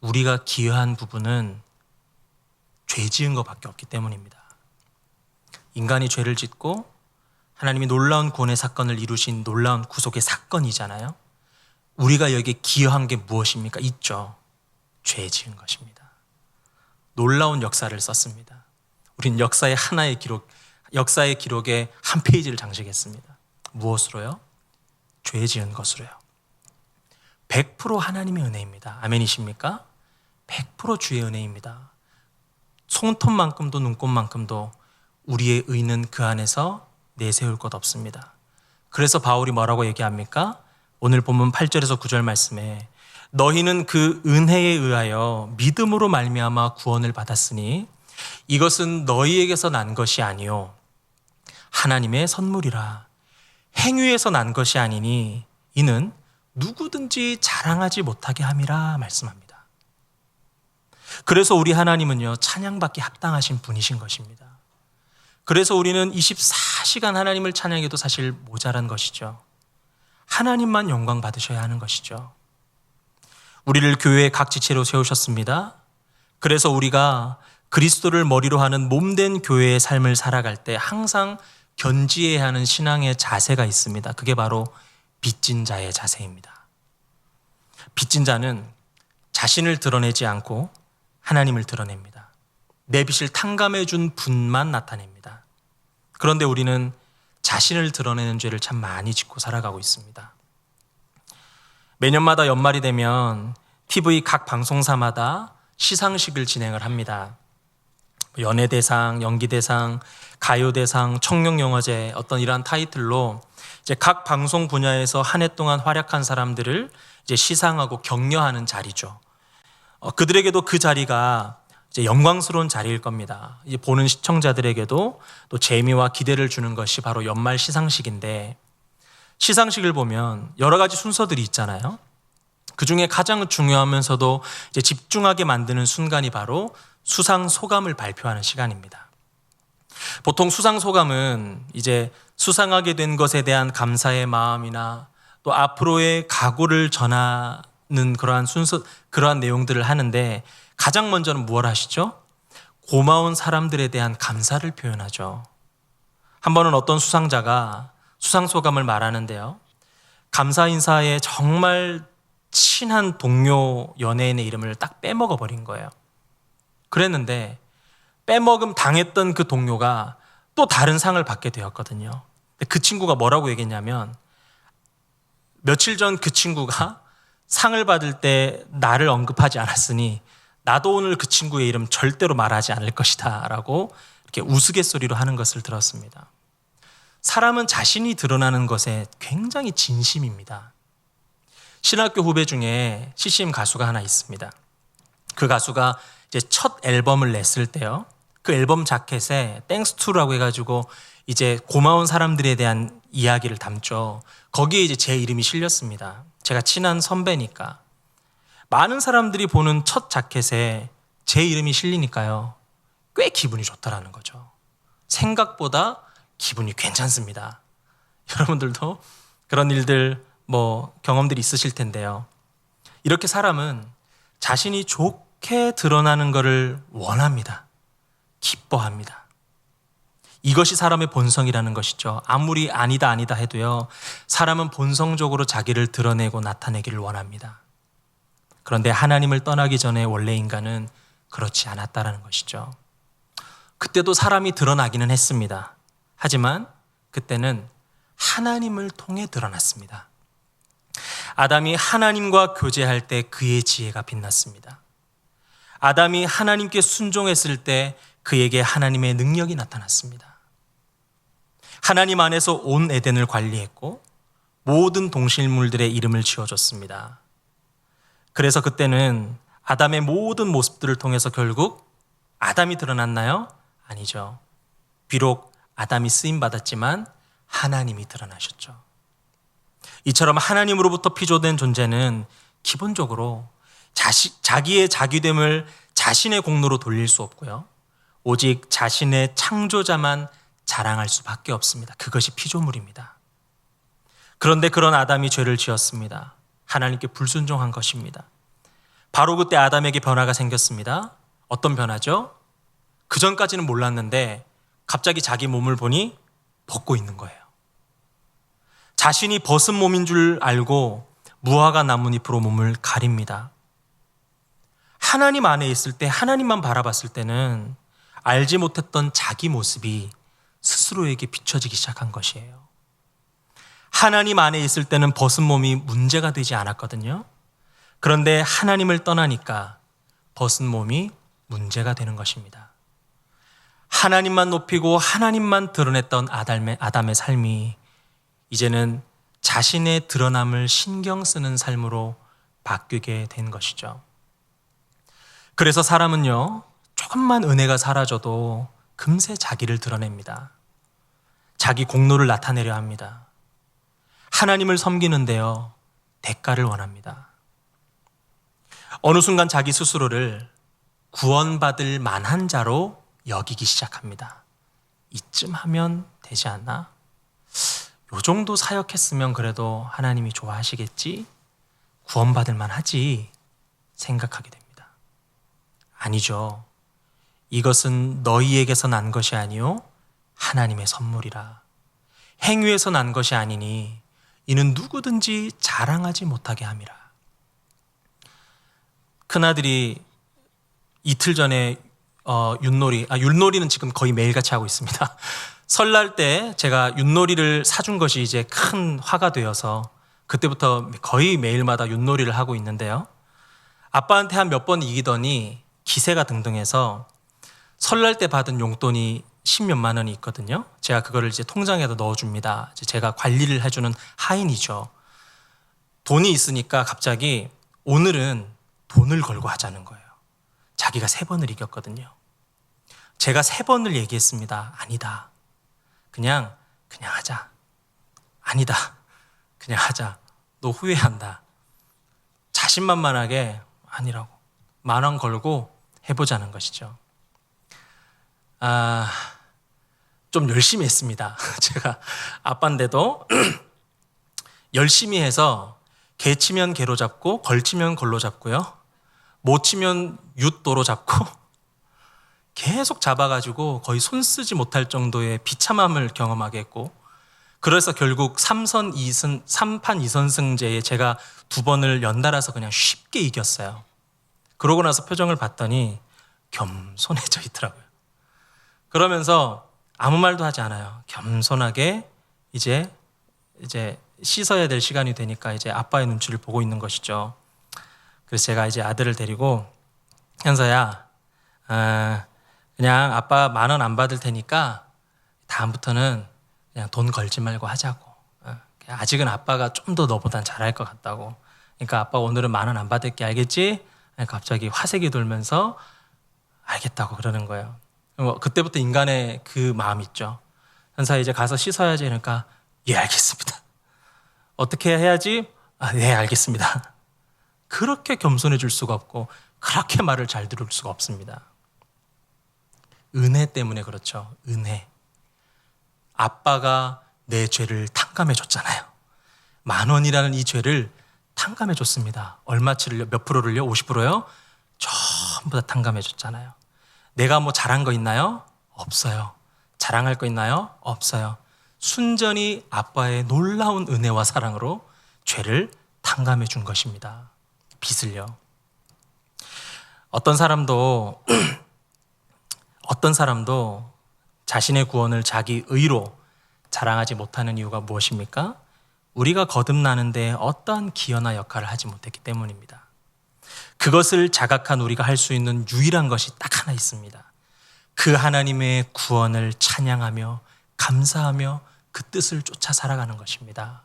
우리가 기여한 부분은 죄 지은 것밖에 없기 때문입니다. 인간이 죄를 짓고 하나님이 놀라운 구원의 사건을 이루신 놀라운 구속의 사건이잖아요. 우리가 여기에 기여한 게 무엇입니까? 있죠. 죄 지은 것입니다. 놀라운 역사를 썼습니다. 우린 역사의 하나의 기록, 역사의 기록에 한 페이지를 장식했습니다. 무엇으로요? 죄 지은 것으로요. 100% 하나님의 은혜입니다. 아멘이십니까? 100% 주의 은혜입니다. 손톱만큼도 눈곱만큼도 우리의 의는 그 안에서 내세울 것 없습니다. 그래서 바울이 뭐라고 얘기합니까? 오늘 본문 8절에서 9절 말씀에 너희는 그 은혜에 의하여 믿음으로 말미암아 구원을 받았으니 이것은 너희에게서 난 것이 아니요 하나님의 선물이라. 행위에서 난 것이 아니니 이는 누구든지 자랑하지 못하게 함이라 말씀합니다. 그래서 우리 하나님은요, 찬양받기 합당하신 분이신 것입니다. 그래서 우리는 24시간 하나님을 찬양해도 사실 모자란 것이죠. 하나님만 영광 받으셔야 하는 것이죠. 우리를 교회의 각 지체로 세우셨습니다. 그래서 우리가 그리스도를 머리로 하는 몸된 교회의 삶을 살아갈 때 항상 견지해야 하는 신앙의 자세가 있습니다. 그게 바로 빚진 자의 자세입니다. 빚진 자는 자신을 드러내지 않고 하나님을 드러냅니다. 내 빚을 탕감해 준 분만 나타냅니다. 그런데 우리는 자신을 드러내는 죄를 참 많이 짓고 살아가고 있습니다. 매년마다 연말이 되면 TV 각 방송사마다 시상식을 진행을 합니다. 연예대상, 연기대상, 가요대상, 청룡영화제 어떤 이러한 타이틀로 이제 각 방송 분야에서 한 해 동안 활약한 사람들을 이제 시상하고 격려하는 자리죠. 그들에게도 그 자리가 이제 영광스러운 자리일 겁니다. 이제 보는 시청자들에게도 또 재미와 기대를 주는 것이 바로 연말 시상식인데 시상식을 보면 여러 가지 순서들이 있잖아요. 그 중에 가장 중요하면서도 이제 집중하게 만드는 순간이 바로 수상 소감을 발표하는 시간입니다. 보통 수상 소감은 이제 수상하게 된 것에 대한 감사의 마음이나 또 앞으로의 각오를 전하는 그러한 내용들을 하는데, 가장 먼저는 무엇을 하시죠? 고마운 사람들에 대한 감사를 표현하죠. 한 번은 어떤 수상자가 수상 소감을 말하는데요. 감사 인사에 정말 친한 동료 연예인의 이름을 딱 빼먹어 버린 거예요. 그랬는데 빼먹음 당했던 그 동료가 또 다른 상을 받게 되었거든요. 근데 그 친구가 뭐라고 얘기했냐면, 며칠 전 그 친구가 상을 받을 때 나를 언급하지 않았으니 나도 오늘 그 친구의 이름 절대로 말하지 않을 것이다 라고 이렇게 우스갯소리로 하는 것을 들었습니다. 사람은 자신이 드러나는 것에 굉장히 진심입니다. 신학교 후배 중에 CCM 가수가 하나 있습니다. 그 가수가 이제 첫 앨범을 냈을 때요, 그 앨범 자켓에 땡스 투라고 해가지고 이제 고마운 사람들에 대한 이야기를 담죠. 거기에 이제 제 이름이 실렸습니다. 제가 친한 선배니까. 많은 사람들이 보는 첫 자켓에 제 이름이 실리니까요, 꽤 기분이 좋더라는 거죠. 생각보다 기분이 괜찮습니다. 여러분들도 그런 일들 경험들이 있으실 텐데요. 이렇게 사람은 자신이 좋게 드러나는 것을 원합니다. 기뻐합니다. 이것이 사람의 본성이라는 것이죠. 아무리 아니다 해도요, 사람은 본성적으로 자기를 드러내고 나타내기를 원합니다. 그런데 하나님을 떠나기 전에 원래 인간은 그렇지 않았다라는 것이죠. 그때도 사람이 드러나기는 했습니다. 하지만 그때는 하나님을 통해 드러났습니다. 아담이 하나님과 교제할 때 그의 지혜가 빛났습니다. 아담이 하나님께 순종했을 때 그에게 하나님의 능력이 나타났습니다. 하나님 안에서 온 에덴을 관리했고 모든 동식물들의 이름을 지어줬습니다. 그래서 그때는 아담의 모든 모습들을 통해서 결국 아담이 드러났나요? 아니죠. 비록 아담이 쓰임받았지만 하나님이 드러나셨죠. 이처럼 하나님으로부터 피조된 존재는 기본적으로 자기의 자기됨을 자신의 공로로 돌릴 수 없고요, 오직 자신의 창조자만 자랑할 수밖에 없습니다. 그것이 피조물입니다. 그런데 그런 아담이 죄를 지었습니다. 하나님께 불순종한 것입니다. 바로 그때 아담에게 변화가 생겼습니다. 어떤 변화죠? 그 전까지는 몰랐는데 갑자기 자기 몸을 보니 벗고 있는 거예요. 자신이 벗은 몸인 줄 알고 무화과 나뭇잎으로 몸을 가립니다. 하나님 안에 있을 때, 하나님만 바라봤을 때는 알지 못했던 자기 모습이 스스로에게 비춰지기 시작한 것이에요. 하나님 안에 있을 때는 벗은 몸이 문제가 되지 않았거든요. 그런데 하나님을 떠나니까 벗은 몸이 문제가 되는 것입니다. 하나님만 높이고 하나님만 드러냈던 아담의 삶이 이제는 자신의 드러남을 신경 쓰는 삶으로 바뀌게 된 것이죠. 그래서 사람은요, 조금만 은혜가 사라져도 금세 자기를 드러냅니다. 자기 공로를 나타내려 합니다. 하나님을 섬기는데요, 대가를 원합니다. 어느 순간 자기 스스로를 구원받을 만한 자로 여기기 시작합니다. 이쯤 하면 되지 않나? 요 정도 사역했으면 그래도 하나님이 좋아하시겠지? 구원받을 만하지? 생각하게 됩니다. 아니죠. 이것은 너희에게서 난 것이 아니요 하나님의 선물이라. 행위에서 난 것이 아니니 이는 누구든지 자랑하지 못하게 함이라. 큰아들이 이틀 전에 윷놀이는 지금 거의 매일같이 하고 있습니다. 설날 때 제가 윷놀이를 사준 것이 이제 큰 화가 되어서 그때부터 거의 매일마다 윷놀이를 하고 있는데요. 아빠한테 한 몇 번 이기더니 기세가 등등해서 설날 때 받은 용돈이 10몇만 원이 있거든요. 제가 그거를 이제 통장에다 넣어줍니다. 제가 관리를 해주는 하인이죠. 돈이 있으니까 갑자기 오늘은 돈을 걸고 하자는 거예요. 자기가 3번을 이겼거든요. 제가 3번을 얘기했습니다. 아니다. 그냥 하자. 아니다. 그냥 하자. 너 후회한다. 자신만만하게 아니라고. 10,000원 걸고 해보자는 것이죠. 좀 열심히 했습니다. 제가 아빠인데도 열심히 해서 개 치면 개로 잡고 걸 치면 걸로 잡고요. 못 치면 윷도로 잡고 계속 잡아가지고 거의 손 쓰지 못할 정도의 비참함을 경험하게 했고, 그래서 결국 3판 2선승제에 제가 2번을 연달아서 그냥 쉽게 이겼어요. 그러고 나서 표정을 봤더니 겸손해져 있더라고요. 그러면서 아무 말도 하지 않아요. 겸손하게 이제 씻어야 될 시간이 되니까 이제 아빠의 눈치를 보고 있는 것이죠. 그래서 제가 이제 아들을 데리고, 현서야, 그냥 아빠 10,000원 안 받을 테니까 다음부터는 그냥 돈 걸지 말고 하자고. 아직은 아빠가 좀 더 너보단 잘할 것 같다고. 그러니까 아빠 오늘은 10,000원 안 받을게, 알겠지? 갑자기 화색이 돌면서 알겠다고 그러는 거예요. 그때부터 인간의 그 마음 있죠. 현서야, 이제 가서 씻어야지. 그러니까 예, 알겠습니다. 어떻게 해야지? 네, 알겠습니다. 그렇게 겸손해질 수가 없고 그렇게 말을 잘 들을 수가 없습니다. 은혜 때문에 그렇죠. 은혜. 아빠가 내 죄를 탕감해 줬잖아요. 10,000원이라는 이 죄를 탕감해 줬습니다. 얼마치를요? 몇 프로를요? 50%요? 전부 다 탕감해 줬잖아요. 내가 뭐 잘한 거 있나요? 없어요. 자랑할 거 있나요? 없어요. 순전히 아빠의 놀라운 은혜와 사랑으로 죄를 탕감해 준 것입니다. 빚을요. 어떤 사람도 자신의 구원을 자기 의로 자랑하지 못하는 이유가 무엇입니까? 우리가 거듭나는데 어떠한 기여나 역할을 하지 못했기 때문입니다. 그것을 자각한 우리가 할 수 있는 유일한 것이 딱 하나 있습니다. 그 하나님의 구원을 찬양하며 감사하며 그 뜻을 쫓아 살아가는 것입니다.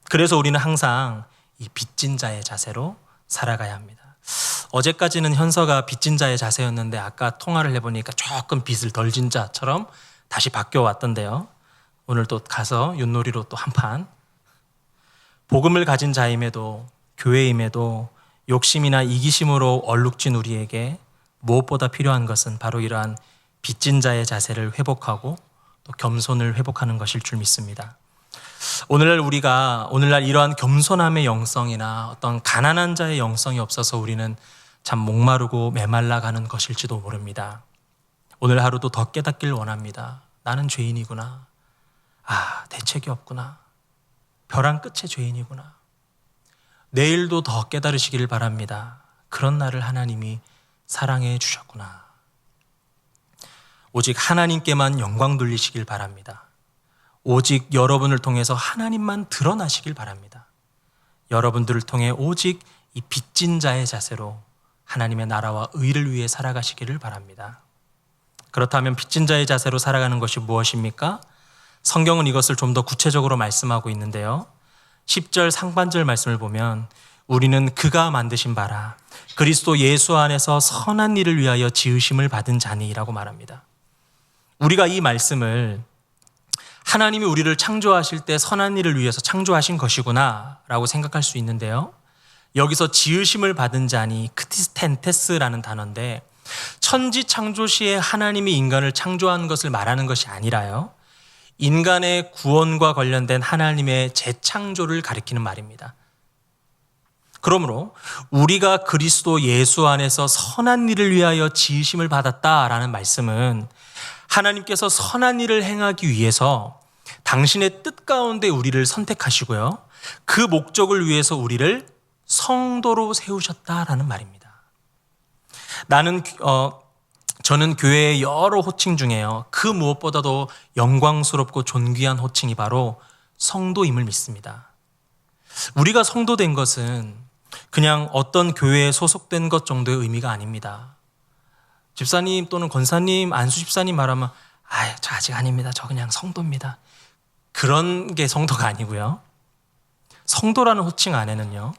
그래서 우리는 항상 이 빚진 자의 자세로 살아가야 합니다. 어제까지는 현서가 빚진 자의 자세였는데 아까 통화를 해보니까 조금 빚을 덜 진 자처럼 다시 바뀌어 왔던데요. 오늘 또 가서 윷놀이로 또 한판. 복음을 가진 자임에도 교회임에도 욕심이나 이기심으로 얼룩진 우리에게 무엇보다 필요한 것은 바로 이러한 빚진 자의 자세를 회복하고 또 겸손을 회복하는 것일 줄 믿습니다. 오늘날 이러한 겸손함의 영성이나 어떤 가난한 자의 영성이 없어서 우리는 참 목마르고 메말라가는 것일지도 모릅니다. 오늘 하루도 더 깨닫길 원합니다. 나는 죄인이구나. 대책이 없구나. 벼랑 끝에 죄인이구나. 내일도 더 깨달으시기를 바랍니다. 그런 나를 하나님이 사랑해 주셨구나. 오직 하나님께만 영광 돌리시길 바랍니다. 오직 여러분을 통해서 하나님만 드러나시길 바랍니다. 여러분들을 통해 오직 이 빚진 자의 자세로 하나님의 나라와 의를 위해 살아가시기를 바랍니다. 그렇다면 빚진 자의 자세로 살아가는 것이 무엇입니까? 성경은 이것을 좀 더 구체적으로 말씀하고 있는데요. 10절 상반절 말씀을 보면 우리는 그가 만드신 바라 그리스도 예수 안에서 선한 일을 위하여 지으심을 받은 자니라고 말합니다. 우리가 이 말씀을 하나님이 우리를 창조하실 때 선한 일을 위해서 창조하신 것이구나 라고 생각할 수 있는데요. 여기서 지으심을 받은 자니 크티스텐테스라는 단어인데 천지 창조 시에 하나님이 인간을 창조한 것을 말하는 것이 아니라요. 인간의 구원과 관련된 하나님의 재창조를 가리키는 말입니다. 그러므로 우리가 그리스도 예수 안에서 선한 일을 위하여 지으심을 받았다라는 말씀은 하나님께서 선한 일을 행하기 위해서 당신의 뜻 가운데 우리를 선택하시고요. 그 목적을 위해서 우리를 성도로 세우셨다라는 말입니다. 저는 교회의 여러 호칭 중에요. 그 무엇보다도 영광스럽고 존귀한 호칭이 바로 성도임을 믿습니다. 우리가 성도된 것은 그냥 어떤 교회에 소속된 것 정도의 의미가 아닙니다. 집사님 또는 권사님, 안수 집사님 말하면 저 아직 아닙니다. 저 그냥 성도입니다. 그런 게 성도가 아니고요. 성도라는 호칭 안에는요.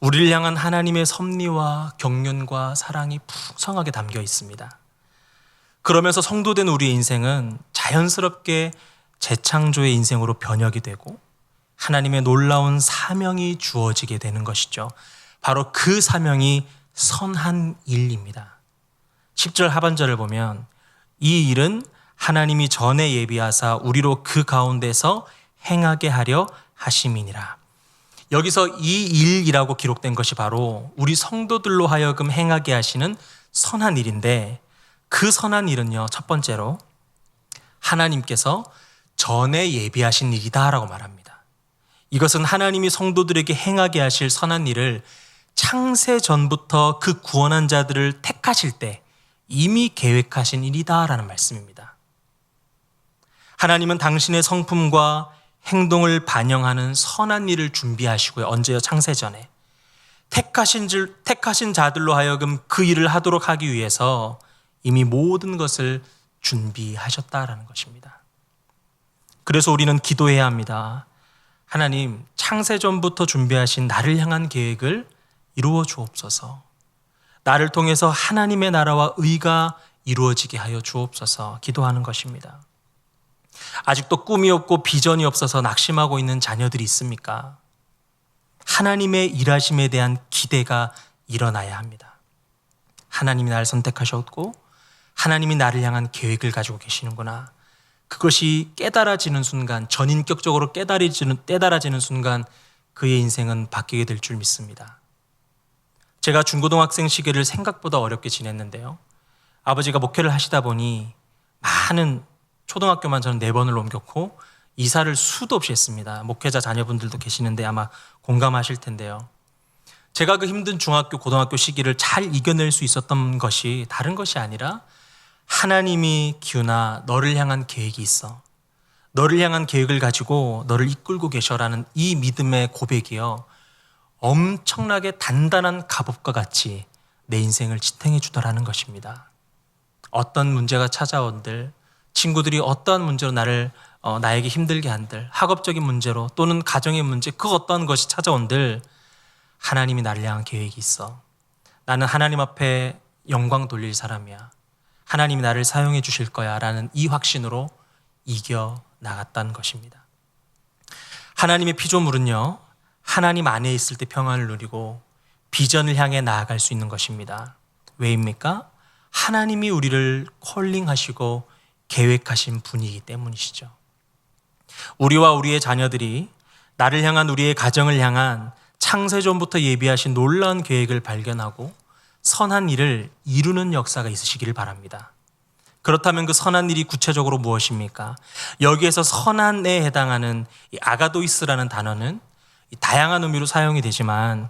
우리를 향한 하나님의 섭리와 경륜과 사랑이 풍성하게 담겨 있습니다. 그러면서 성도된 우리의 인생은 자연스럽게 재창조의 인생으로 변혁이 되고 하나님의 놀라운 사명이 주어지게 되는 것이죠. 바로 그 사명이 선한 일입니다. 10절 하반절을 보면 이 일은 하나님이 전에 예비하사 우리로 그 가운데서 행하게 하려 하심이니라. 여기서 이 일이라고 기록된 것이 바로 우리 성도들로 하여금 행하게 하시는 선한 일인데, 그 선한 일은요, 첫 번째로 하나님께서 전에 예비하신 일이다라고 말합니다. 이것은 하나님이 성도들에게 행하게 하실 선한 일을 창세 전부터 그 구원한 자들을 택하실 때 이미 계획하신 일이다라는 말씀입니다. 하나님은 당신의 성품과 행동을 반영하는 선한 일을 준비하시고요. 언제요? 창세전에. 택하신 자들로 하여금 그 일을 하도록 하기 위해서 이미 모든 것을 준비하셨다라는 것입니다. 그래서 우리는 기도해야 합니다. 하나님, 창세전부터 준비하신 나를 향한 계획을 이루어 주옵소서. 나를 통해서 하나님의 나라와 의가 이루어지게 하여 주옵소서 기도하는 것입니다. 아직도 꿈이 없고 비전이 없어서 낙심하고 있는 자녀들이 있습니까? 하나님의 일하심에 대한 기대가 일어나야 합니다. 하나님이 나를 선택하셨고 하나님이 나를 향한 계획을 가지고 계시는구나. 그것이 깨달아지는 순간, 전인격적으로 깨달아지는 순간 그의 인생은 바뀌게 될 줄 믿습니다. 제가 중고등학생 시기를 생각보다 어렵게 지냈는데요. 아버지가 목회를 하시다 보니 많은 초등학교만 저는 4번을 옮겼고 이사를 수도 없이 했습니다. 목회자 자녀분들도 계시는데 아마 공감하실 텐데요. 제가 그 힘든 중학교, 고등학교 시기를 잘 이겨낼 수 있었던 것이 다른 것이 아니라 하나님이 기훈아, 너를 향한 계획이 있어. 너를 향한 계획을 가지고 너를 이끌고 계셔라는 이 믿음의 고백이요, 엄청나게 단단한 갑옷과 같이 내 인생을 지탱해 주더라는 것입니다. 어떤 문제가 찾아온들, 친구들이 어떠한 문제로 나에게 힘들게 한들, 학업적인 문제로 또는 가정의 문제, 그 어떤 것이 찾아온들 하나님이 나를 향한 계획이 있어. 나는 하나님 앞에 영광 돌릴 사람이야. 하나님이 나를 사용해 주실 거야 라는 이 확신으로 이겨나갔다는 것입니다. 하나님의 피조물은요, 하나님 안에 있을 때 평안을 누리고 비전을 향해 나아갈 수 있는 것입니다. 왜입니까? 하나님이 우리를 콜링하시고 계획하신 분이기 때문이시죠. 우리와 우리의 자녀들이 나를 향한, 우리의 가정을 향한 창세전부터 예비하신 놀라운 계획을 발견하고 선한 일을 이루는 역사가 있으시기를 바랍니다. 그렇다면 그 선한 일이 구체적으로 무엇입니까? 여기에서 선한에 해당하는 이 아가도이스라는 단어는 다양한 의미로 사용이 되지만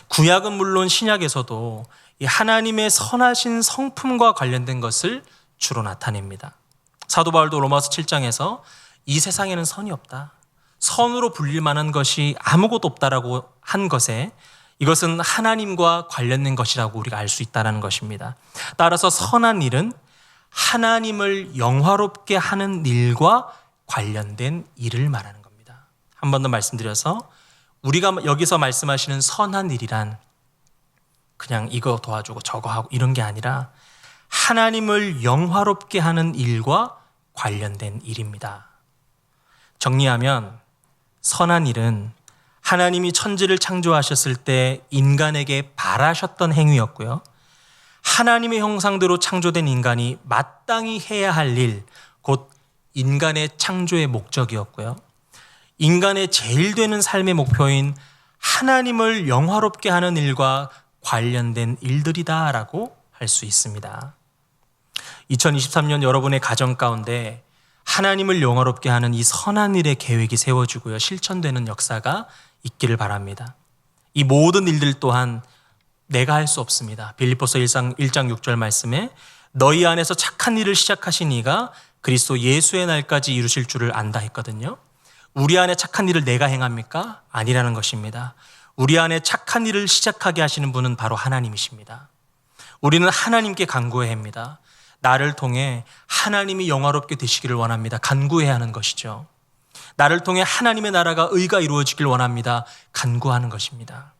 구약은 물론 신약에서도 이 하나님의 선하신 성품과 관련된 것을 주로 나타냅니다. 사도 바울도 로마서 7장에서 이 세상에는 선이 없다, 선으로 불릴 만한 것이 아무것도 없다라고 한 것에 이것은 하나님과 관련된 것이라고 우리가 알 수 있다는 것입니다. 따라서 선한 일은 하나님을 영화롭게 하는 일과 관련된 일을 말하는 겁니다. 한 번 더 말씀드려서, 우리가 여기서 말씀하시는 선한 일이란 그냥 이거 도와주고 저거 하고 이런 게 아니라 하나님을 영화롭게 하는 일과 관련된 일입니다. 정리하면 선한 일은 하나님이 천지를 창조하셨을 때 인간에게 바라셨던 행위였고요, 하나님의 형상대로 창조된 인간이 마땅히 해야 할 일, 곧 인간의 창조의 목적이었고요, 인간의 제일 되는 삶의 목표인 하나님을 영화롭게 하는 일과 관련된 일들이다라고 할 수 있습니다. 2023년 여러분의 가정 가운데 하나님을 영화롭게 하는 이 선한 일의 계획이 세워지고요, 실천되는 역사가 있기를 바랍니다. 이 모든 일들 또한 내가 할 수 없습니다. 빌립보서 1장 6절 말씀에 너희 안에서 착한 일을 시작하신 이가 그리스도 예수의 날까지 이루실 줄을 안다 했거든요. 우리 안에 착한 일을 내가 행합니까? 아니라는 것입니다. 우리 안에 착한 일을 시작하게 하시는 분은 바로 하나님이십니다. 우리는 하나님께 간구해야 합니다. 나를 통해 하나님이 영화롭게 되시기를 원합니다. 간구해야 하는 것이죠. 나를 통해 하나님의 나라가 의가 이루어지길 원합니다. 간구하는 것입니다.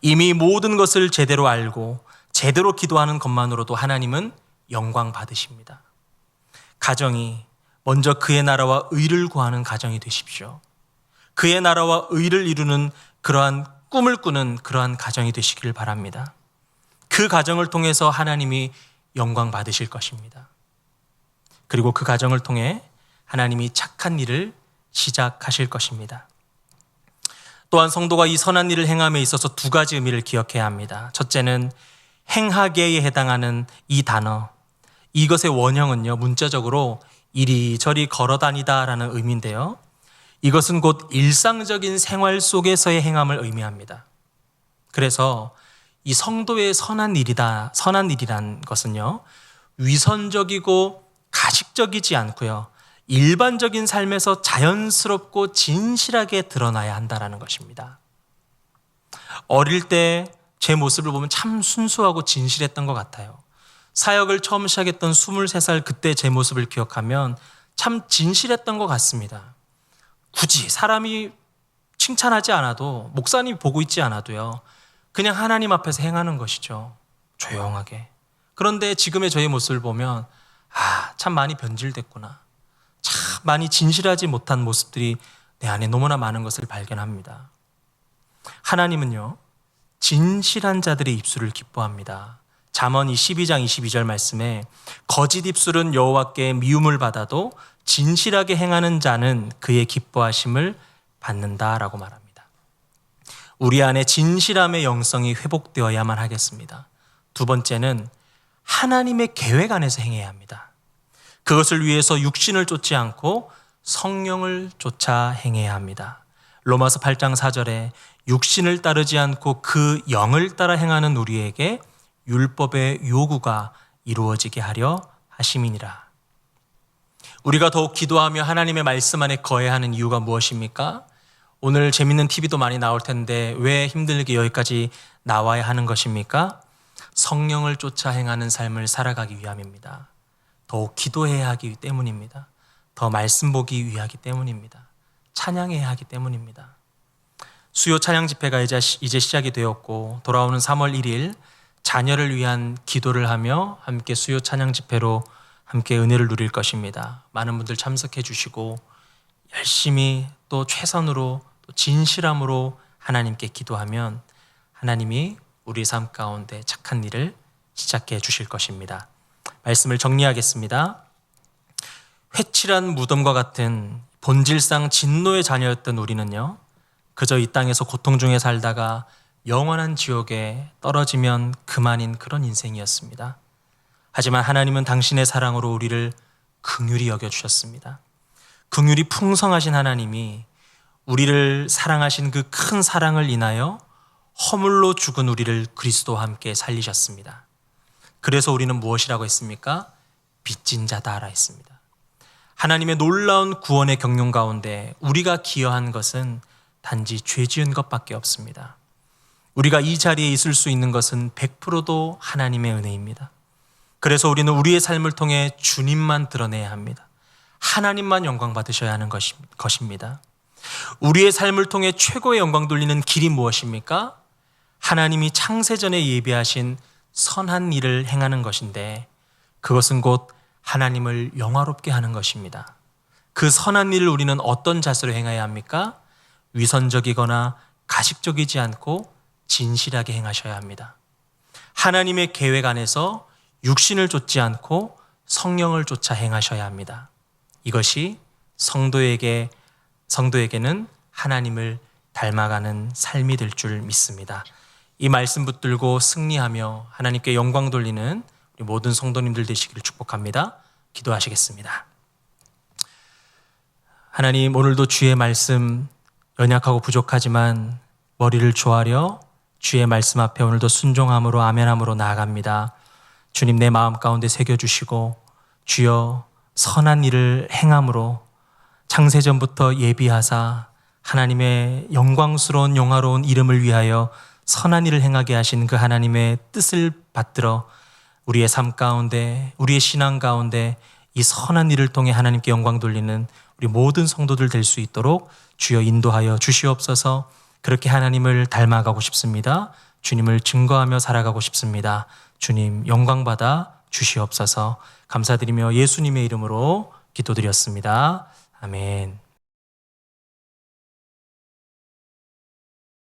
이미 모든 것을 제대로 알고 제대로 기도하는 것만으로도 하나님은 영광 받으십니다. 가정이 먼저 그의 나라와 의를 구하는 가정이 되십시오. 그의 나라와 의를 이루는 그러한 꿈을 꾸는 그러한 가정이 되시기를 바랍니다. 그 가정을 통해서 하나님이 영광 받으실 것입니다. 그리고 그 가정을 통해 하나님이 착한 일을 시작하실 것입니다. 또한 성도가 이 선한 일을 행함에 있어서 두 가지 의미를 기억해야 합니다. 첫째는 행하게에 해당하는 이 단어, 이것의 원형은요, 문자적으로 이리저리 걸어다니다라는 의미인데요, 이것은 곧 일상적인 생활 속에서의 행함을 의미합니다. 그래서 이 성도의 선한 일이란 것은요, 위선적이고 가식적이지 않고요, 일반적인 삶에서 자연스럽고 진실하게 드러나야 한다는 것입니다. 어릴 때 제 모습을 보면 참 순수하고 진실했던 것 같아요. 사역을 처음 시작했던 23살 그때 제 모습을 기억하면 참 진실했던 것 같습니다. 굳이 사람이 칭찬하지 않아도, 목사님이 보고 있지 않아도요, 그냥 하나님 앞에서 행하는 것이죠. 조용하게. 그런데 지금의 저의 모습을 보면 참 많이 변질됐구나, 참 많이 진실하지 못한 모습들이 내 안에 너무나 많은 것을 발견합니다. 하나님은요, 진실한 자들의 입술을 기뻐합니다. 잠언 12장 22절 말씀에 거짓 입술은 여호와께 미움을 받아도 진실하게 행하는 자는 그의 기뻐하심을 받는다라고 말합니다. 우리 안에 진실함의 영성이 회복되어야만 하겠습니다. 두 번째는 하나님의 계획 안에서 행해야 합니다. 그것을 위해서 육신을 쫓지 않고 성령을 쫓아 행해야 합니다. 로마서 8장 4절에 육신을 따르지 않고 그 영을 따라 행하는 우리에게 율법의 요구가 이루어지게 하려 하심이니라. 우리가 더욱 기도하며 하나님의 말씀 안에 거해야 하는 이유가 무엇입니까? 오늘 재밌는 TV도 많이 나올 텐데 왜 힘들게 여기까지 나와야 하는 것입니까? 성령을 쫓아 행하는 삶을 살아가기 위함입니다. 더욱 기도해야 하기 때문입니다. 더 말씀 보기 위하기 때문입니다. 찬양해야 하기 때문입니다. 수요 찬양 집회가 이제 시작이 되었고, 돌아오는 3월 1일 자녀를 위한 기도를 하며 함께 수요 찬양 집회로 함께 은혜를 누릴 것입니다. 많은 분들 참석해 주시고 열심히 또 최선으로 또 진실함으로 하나님께 기도하면 하나님이 우리 삶 가운데 착한 일을 시작해 주실 것입니다. 말씀을 정리하겠습니다. 회칠한 무덤과 같은 본질상 진노의 자녀였던 우리는요, 그저 이 땅에서 고통 중에 살다가 영원한 지옥에 떨어지면 그만인 그런 인생이었습니다. 하지만 하나님은 당신의 사랑으로 우리를 긍휼히 여겨주셨습니다. 긍휼이 풍성하신 하나님이 우리를 사랑하신 그 큰 사랑을 인하여 허물로 죽은 우리를 그리스도와 함께 살리셨습니다. 그래서 우리는 무엇이라고 했습니까? 빚진 자다라 했습니다. 하나님의 놀라운 구원의 경륜 가운데 우리가 기여한 것은 단지 죄 지은 것밖에 없습니다. 우리가 이 자리에 있을 수 있는 것은 100%도 하나님의 은혜입니다. 그래서 우리는 우리의 삶을 통해 주님만 드러내야 합니다. 하나님만 영광 받으셔야 하는 것입니다. 우리의 삶을 통해 최고의 영광 돌리는 길이 무엇입니까? 하나님이 창세전에 예비하신 선한 일을 행하는 것인데, 그것은 곧 하나님을 영화롭게 하는 것입니다. 그 선한 일을 우리는 어떤 자세로 행해야 합니까? 위선적이거나 가식적이지 않고 진실하게 행하셔야 합니다. 하나님의 계획 안에서 육신을 쫓지 않고 성령을 쫓아 행하셔야 합니다. 이것이 성도에게는 하나님을 닮아가는 삶이 될 줄 믿습니다. 이 말씀 붙들고 승리하며 하나님께 영광 돌리는 우리 모든 성도님들 되시기를 축복합니다. 기도하시겠습니다. 하나님, 오늘도 주의 말씀 연약하고 부족하지만 머리를 조아려 주의 말씀 앞에 오늘도 순종함으로 아멘함으로 나아갑니다. 주님, 내 마음 가운데 새겨주시고 주여 선한 일을 행함으로 창세전부터 예비하사 하나님의 영광스러운 영화로운 이름을 위하여 선한 일을 행하게 하신 그 하나님의 뜻을 받들어 우리의 삶 가운데, 우리의 신앙 가운데 이 선한 일을 통해 하나님께 영광 돌리는 우리 모든 성도들 될 수 있도록 주여 인도하여 주시옵소서. 그렇게 하나님을 닮아가고 싶습니다. 주님을 증거하며 살아가고 싶습니다. 주님 영광 받아 주시옵소서. 감사드리며 예수님의 이름으로 기도드렸습니다. 아멘.